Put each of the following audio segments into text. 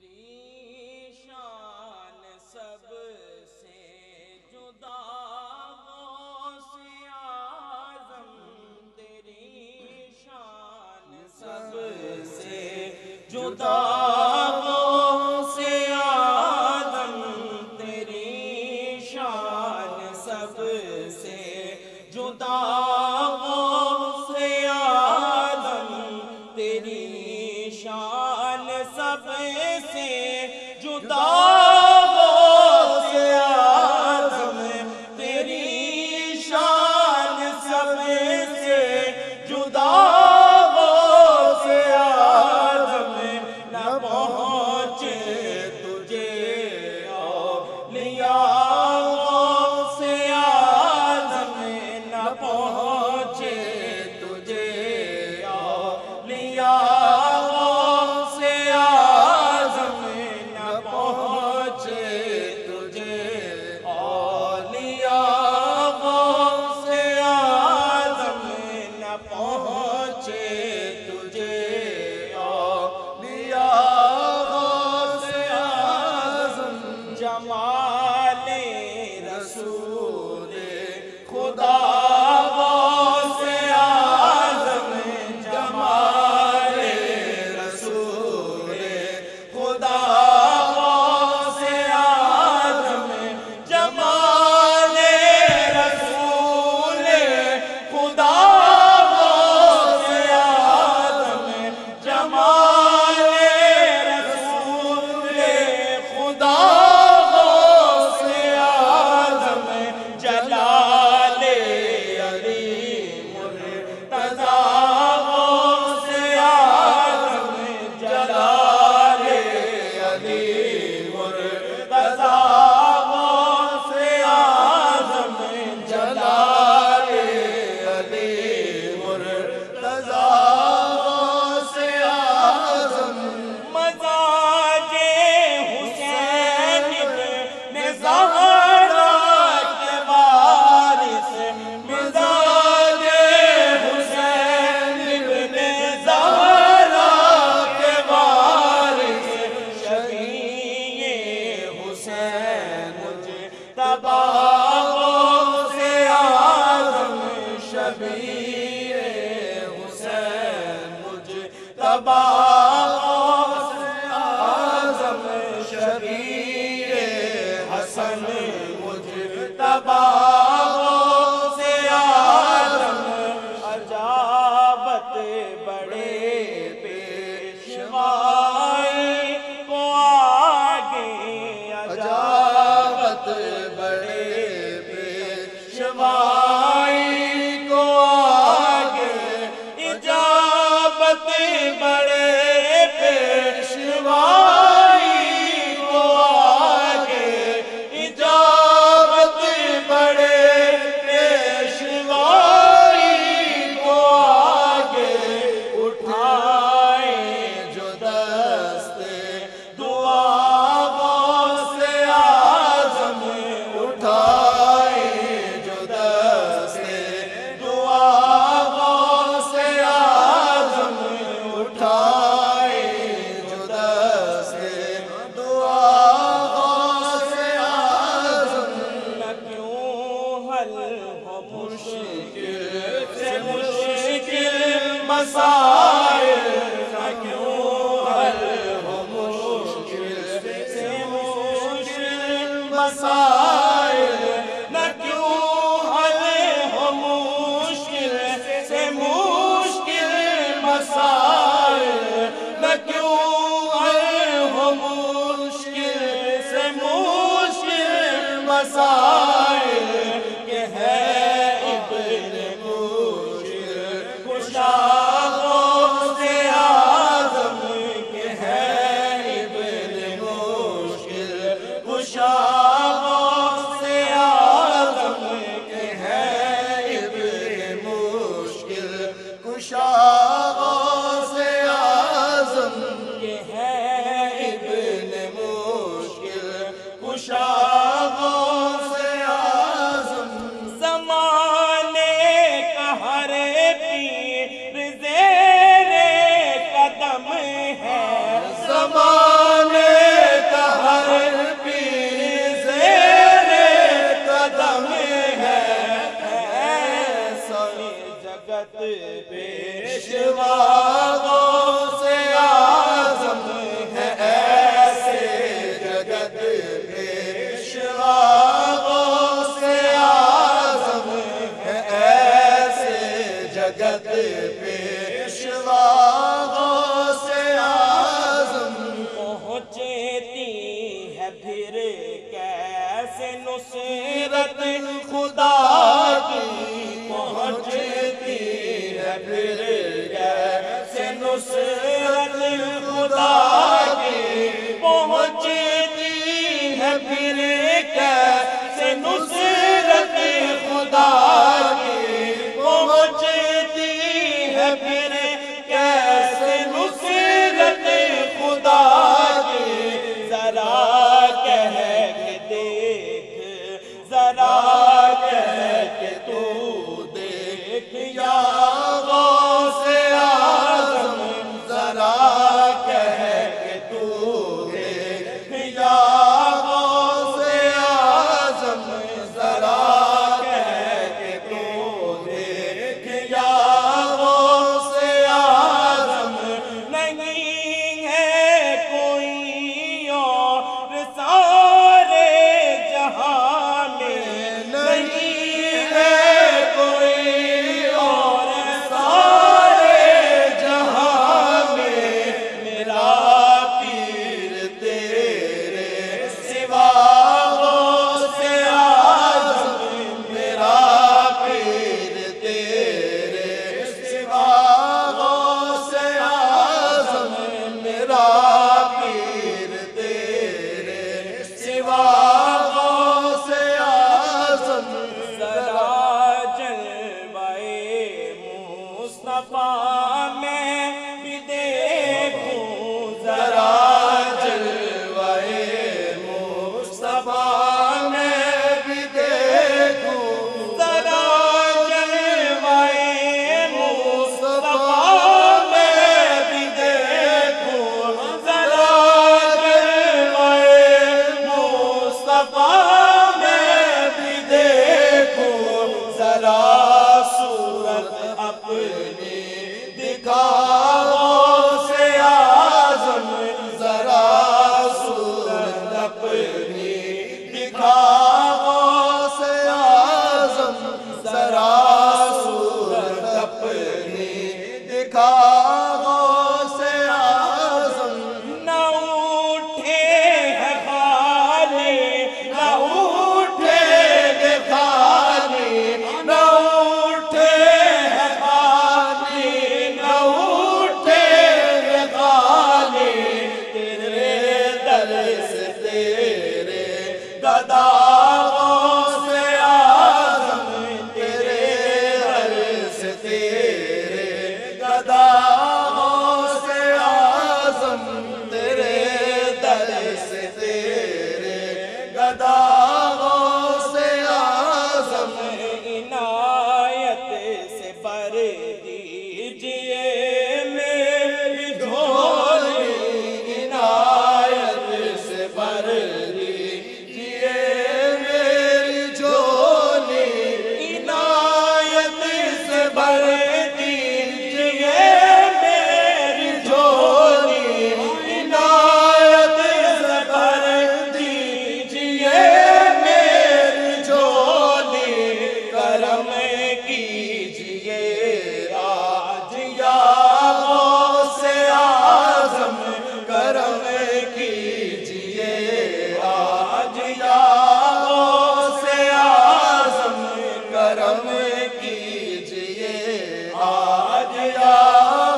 تیری شان سب سے جدا غوث اعظم، تیری شان سب سے جدا غوث اعظم، تیری شان سب سے جدا غوث اعظم، تیری شان سب سے جدا غوث اعظم، تیری شان سب سے جدا غوث اعظم، نہ پہنچے تجھے اولیاء غوث اعظم، نہ پہنچے تجھے اولیاء جمال رسول خدا غوث اعظم، جمال رسول خدا غوث اعظم، جمال رسول خدا غوث اعظم، جمال رسول خدا حسن مجتبیٰ غوث اعظم، عجابت بڑے پیشوائی کو آگے، عجابت بڑے پیشوائی کو آگے، عجابت بڑے پیشوائی مسائل نہ کیوں حل ہو مشکل سے مشکل مسائل، نہ کیوں حل ہو مشکل سے مشکل مسائل، نہ کیوں حل ہو مشکل سے مشکل مسائل، کہ ہے ابن غوث اعظم، کہ ہے ابن مشکل کشا غوث اعظم، کہ ہے ابن مشکل کشا غوث اعظم، کہ ہے ابن مشکل کشا غوث اعظم۔ پیشوا غوث اعظم ہے ایسے جگت پیشوا غوث اعظم ہے ایسے جگت پیشوا غوث اعظم پہنچتی ہے پھر کیسے نصرت خدا کی، پہنچتی ہے پھر کیسے نصرت خدا کی، پہنچتی ہے پھر کیسے نصرت خدا کی، پہنچتی ہے پھر کیسے نصرت خدا کی، ذرا کہہ کے دیکھ، ذرا کہہ کے تو دیکھ یا غوث اعظم ذرا کہہ کے تو دیکھ یا غوث اعظم ذرا کہہ کے تو دیکھ یا غوث اعظم نہیں ہے کوئی اور سارے جہاں میں، نہیں ہے کوئی اور سارے جہاں میں، میرا پیر تیرے سوا غوث اعظم، میرا پیر تیرے سوا غوث اعظم، میرا پیر تیرے سوا غوث اعظم، ذرا جلوائے مصطفیٰ میں بھی دیکھوں، ذرا جلوائے مصطفیٰ میں بھی دیکھوں، ذرا جلوائے مصطفیٰ میں بھی دیکھوں، ذرا جلوائے مصطفیٰ میں بھی دیکھوں، ذرا صورت اپنی دکھا غوث اعظم، ذرا صورت اپنی دکھا غوث اعظم، ذرا صورت اپنی دکھا غوث اعظم، نہ اٹھے ہے خالی، نہ اٹھے گے خالی، نہ اٹھے ہے خالی، نہ اٹھے گے خالی، تیرے در سے تیرے گدا غوث اعظم، تیرے در سے تیرے گدا غوث اعظم، تیرے در سے تیرے گدا غوث اعظم، عنایت سے بھر دیجئے میری جھولی، عنایت سے بھر دیجئے میری جھولی، عنایت سے بھر دیجئے میری جھولی، عنایت سے بھر دیجئے میری جھولی، کرم کیجئے آج یا غوث اعظم، کرم کیجئے آج یا غوث اعظم، کرم کیجئے آج یا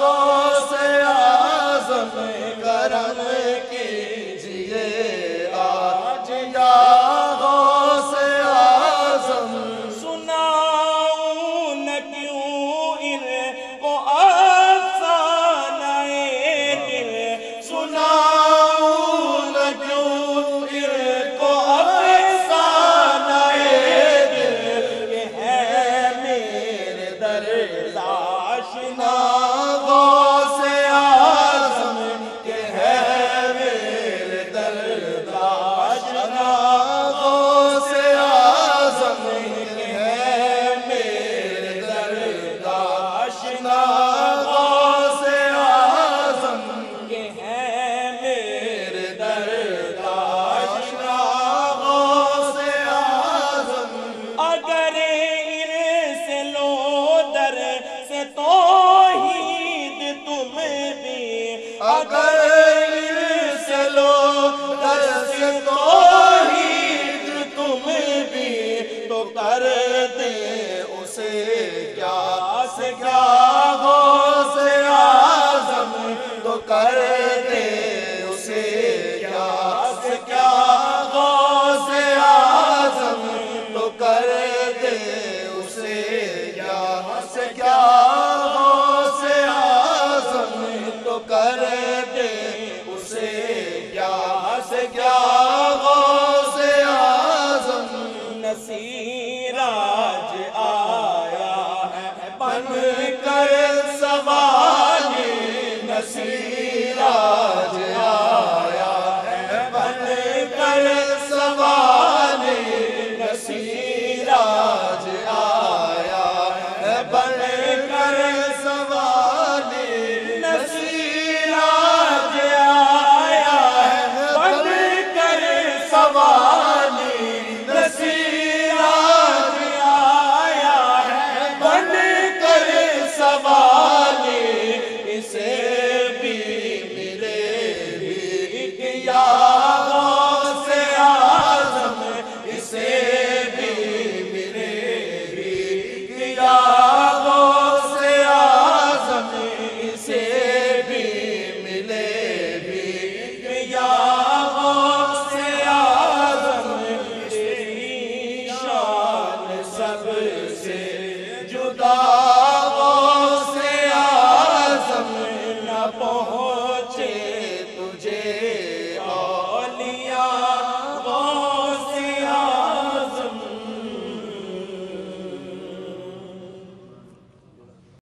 غوث اعظم، کرم کیجئے آج یا غوث اعظم، سناؤں نہ کیوں ان کو افسانہ دل، سناؤں نہ کیوں ان کو افسانہ دل، کہ ہے میرے در آشنا غوث اعظم کہ ہے میرے در دے اسے کیا سے کیا غوث اعظم تو کر دے اسے کیا سے کیا غوث اعظم تو کر دے اسے کیا سے کیا غوث اعظم تو کر دے اسے کیا سے کیا غوث اعظم نصیر آج آیا ہے بن کر سوالی نصیر آج آیا ہے بن کر سوالی نصیر آج آیا ہے بن کر سوالی نصیر آج آیا ہے بن کر سوالی نصیر آج آیا ہے بن کر سوالی اسے بھی ملے بھی ایک یار